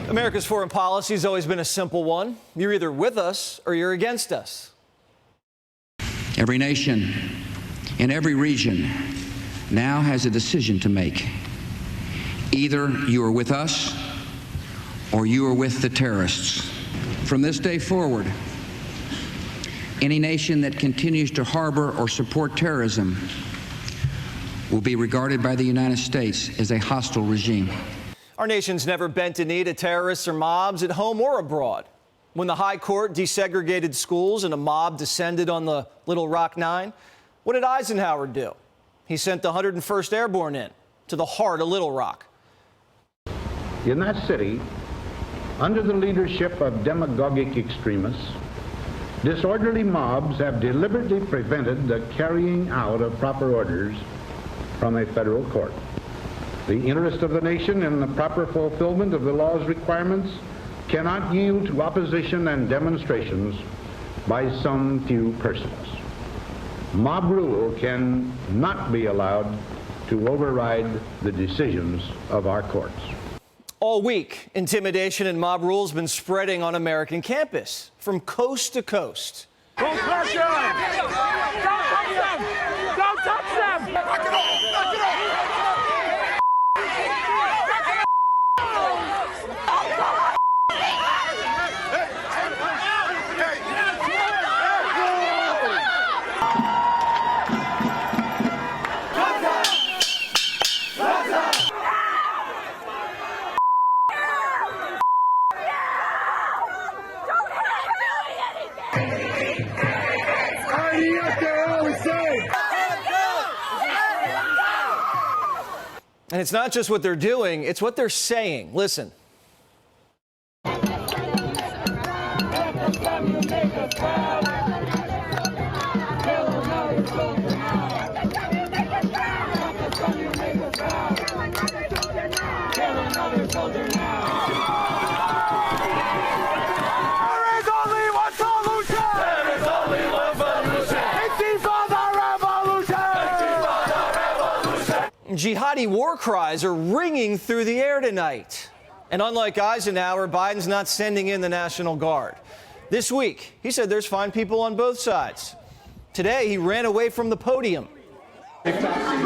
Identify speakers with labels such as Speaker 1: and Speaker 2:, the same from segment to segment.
Speaker 1: America's foreign policy has always been a simple one. You're either with us or you're against us.
Speaker 2: Every nation in every region now has a decision to make. Either you are with us or you are with the terrorists. From this day forward, any nation that continues to harbor or support terrorism will be regarded by the United States as a hostile regime.
Speaker 1: Our nation's never bent a knee to terrorists or mobs at home or abroad. When the High Court desegregated schools and a mob descended on the Little Rock Nine, what did Eisenhower do? He sent the 101st Airborne in to the heart of Little Rock.
Speaker 3: In that city, under the leadership of demagogic extremists, disorderly mobs have deliberately prevented the carrying out of proper orders from a federal court. The interest of the nation in the proper fulfillment of the law's requirements cannot yield to opposition and demonstrations by some few persons. Mob rule can not be allowed to override the decisions of our courts.
Speaker 1: All week, intimidation and mob rule has been spreading on American campus from coast to coast.
Speaker 4: Don't touch them! Don't touch them! Don't touch them! Knock it off! Knock it off!
Speaker 1: And it's not just what they're doing, it's what they're saying. Listen. Jihadi war cries are ringing through the air tonight. And unlike Eisenhower, Biden's not sending in the National Guard. This week, he said there's fine people on both sides. Today, he ran away from the podium.
Speaker 4: Mr. President,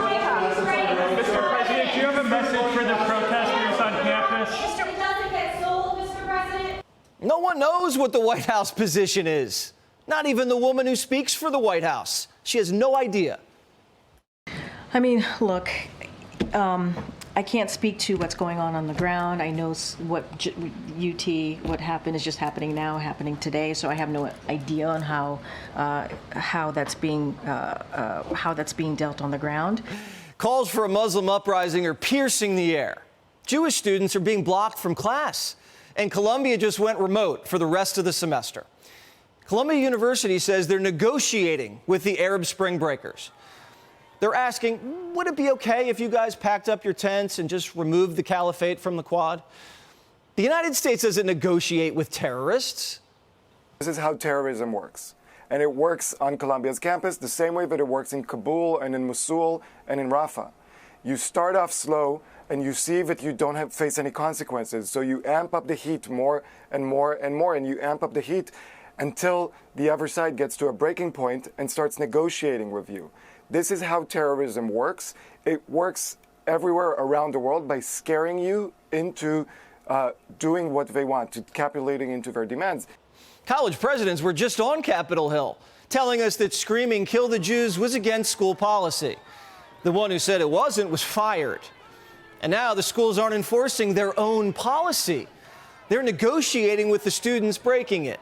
Speaker 4: do you have a message for the protesters on campus?
Speaker 5: It doesn't get sold, Mr. President.
Speaker 1: No one knows what the White House position is. Not even the woman who speaks for the White House. She has no idea.
Speaker 6: I mean, look, I can't speak to what's going on the ground. I know what what happened is just happening now, happening today. So I have no idea on how that's being dealt on the ground.
Speaker 1: Calls for a Muslim uprising are piercing the air. Jewish students are being blocked from class, and Columbia just went remote for the rest of the semester. Columbia University says they're negotiating with the Arab Spring Breakers. They're asking, would it be okay if you guys packed up your tents and just removed the caliphate from the Quad? The United States doesn't negotiate with terrorists.
Speaker 7: This is how terrorism works. And it works on Columbia's campus the same way that it works in Kabul and in Mosul and in Rafah. You start off slow and you see that you don't face any consequences. So you amp up the heat more and more and more, and you amp up the heat until the other side gets to a breaking point and starts negotiating with you. This is how terrorism works. It works everywhere around the world by scaring you into doing what they want, to capitulating into their demands.
Speaker 1: College presidents were just on Capitol Hill telling us that screaming "Kill the Jews" was against school policy. The one who said it wasn't was fired. And now the schools aren't enforcing their own policy. They're negotiating with the students breaking it,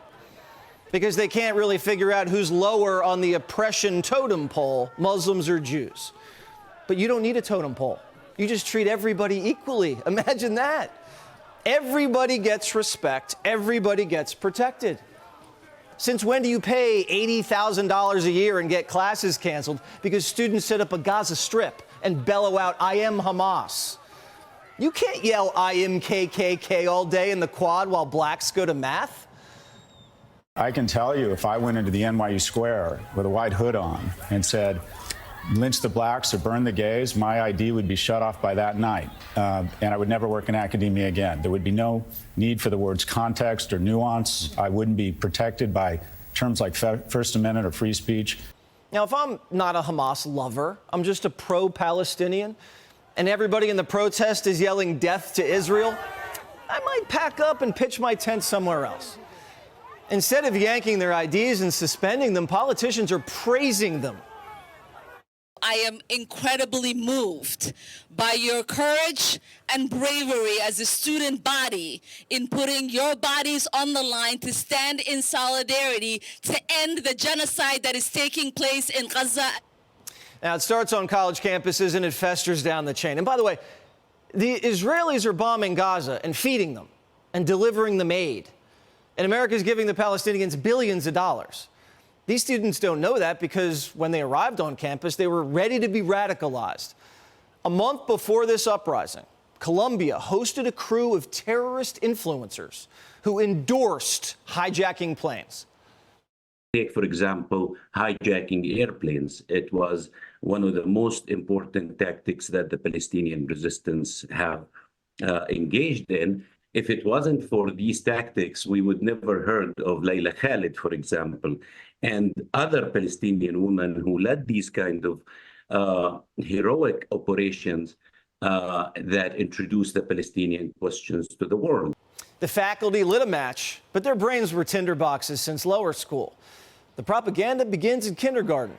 Speaker 1: because they can't really figure out who's lower on the oppression totem pole, Muslims or Jews. But you don't need a totem pole. You just treat everybody equally. Imagine that. Everybody gets respect. Everybody gets protected. Since when do you pay $80,000 a year and get classes canceled because students set up a Gaza Strip and bellow out, "I am Hamas"? You can't yell, "I am KKK" all day in the Quad while blacks go to math.
Speaker 8: I can tell you, if I went into the NYU Square with a white hood on and said, lynch the blacks or burn the gays, my ID would be shut off by that night, and I would never work in academia again. There would be no need for the words context or nuance. I wouldn't be protected by terms like First Amendment or free speech.
Speaker 1: Now, if I'm not a Hamas lover, I'm just a pro-Palestinian, and everybody in the protest is yelling death to Israel, I might pack up and pitch my tent somewhere else. Instead of yanking their IDs and suspending them, politicians are praising them.
Speaker 9: I am incredibly moved by your courage and bravery as a student body in putting your bodies on the line to stand in solidarity to end the genocide that is taking place in Gaza.
Speaker 1: Now, it starts on college campuses and it festers down the chain. And by the way, the Israelis are bombing Gaza and feeding them and delivering them aid. And America is giving the Palestinians billions of dollars. These students don't know that because when they arrived on campus, they were ready to be radicalized. A month before this uprising, Colombia hosted a crew of terrorist influencers who endorsed hijacking planes.
Speaker 10: Take, for example, hijacking airplanes. It was one of the most important tactics that the Palestinian resistance have engaged in. If it wasn't for these tactics, we would never heard of Layla Khalid, for example, and other Palestinian women who led these kind of heroic operations that introduced the Palestinian questions to the world.
Speaker 1: The faculty lit a match, but their brains were tinderboxes since lower school. The propaganda begins in kindergarten.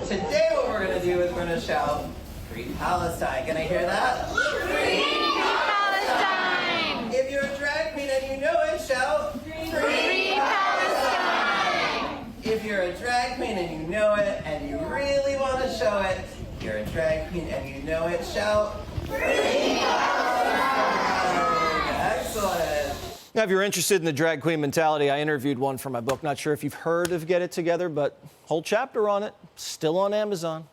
Speaker 11: Today what we're going to do is we're going to shout, "Free Palestine." Can I hear that?
Speaker 5: Free Palestine!
Speaker 11: If you're a drag queen and you know it, shout,
Speaker 5: Free Palestine!
Speaker 11: If you're a drag queen and you know it and you really want to show it, you're a drag queen and you know it, shout, Free Palestine! Excellent.
Speaker 1: Now, if you're interested in the drag queen mentality, I interviewed one for my book. Not sure if you've heard of Get It Together, but whole chapter on it, still on Amazon.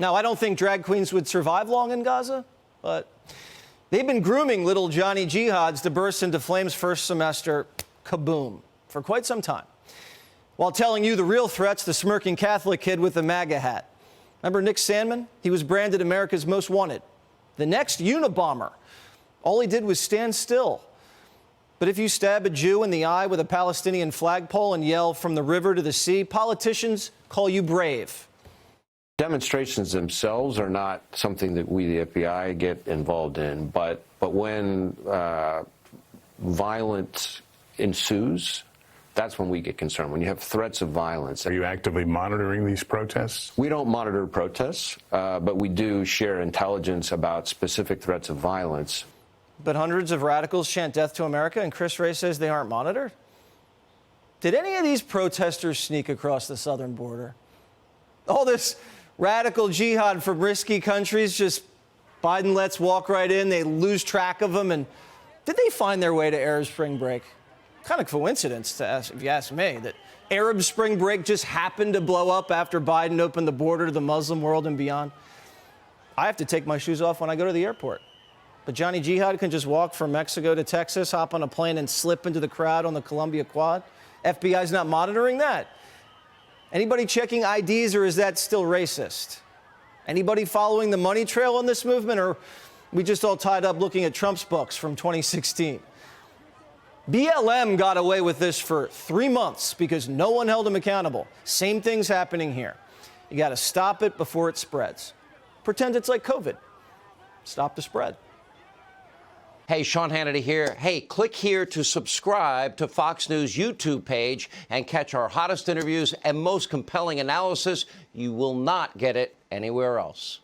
Speaker 1: Now, I don't think drag queens would survive long in Gaza, but they've been grooming little Johnny Jihads to burst into flames first semester, kaboom, for quite some time. While telling you the real threats, the smirking Catholic kid with the MAGA hat. Remember Nick Sandman? He was branded America's most wanted. The next Unabomber. All he did was stand still. But if you stab a Jew in the eye with a Palestinian flagpole and yell "from the river to the sea," politicians call you brave.
Speaker 12: Demonstrations themselves are not something that we, the FBI, get involved in. But when violence ensues, that's when we get concerned. When you have threats of violence.
Speaker 13: Are you actively monitoring these protests?
Speaker 12: We don't monitor protests, but we do share intelligence about specific threats of violence.
Speaker 1: But hundreds of radicals chant death to America, and Chris Wray says they aren't monitored? Did any of these protesters sneak across the southern border? All this radical jihad from risky countries, just Biden lets walk right in, they lose track of them, and did they find their way to Arab Spring break? Kind of coincidence, if you ask me, that Arab Spring break just happened to blow up after Biden opened the border to the Muslim world and beyond. I have to take my shoes off when I go to the airport. But Johnny Jihad can just walk from Mexico to Texas, hop on a plane, and slip into the crowd on the Columbia Quad. FBI's not monitoring that. Anybody checking IDs, or is that still racist? Anybody following the money trail on this movement, or we just all tied up looking at Trump's books from 2016? BLM got away with this for 3 months because no one held them accountable. Same thing's happening here. You got to stop it before it spreads. Pretend it's like COVID. Stop the spread.
Speaker 14: Hey, Sean Hannity here. Hey, click here to subscribe to Fox News YouTube page and catch our hottest interviews and most compelling analysis. You will not get it anywhere else.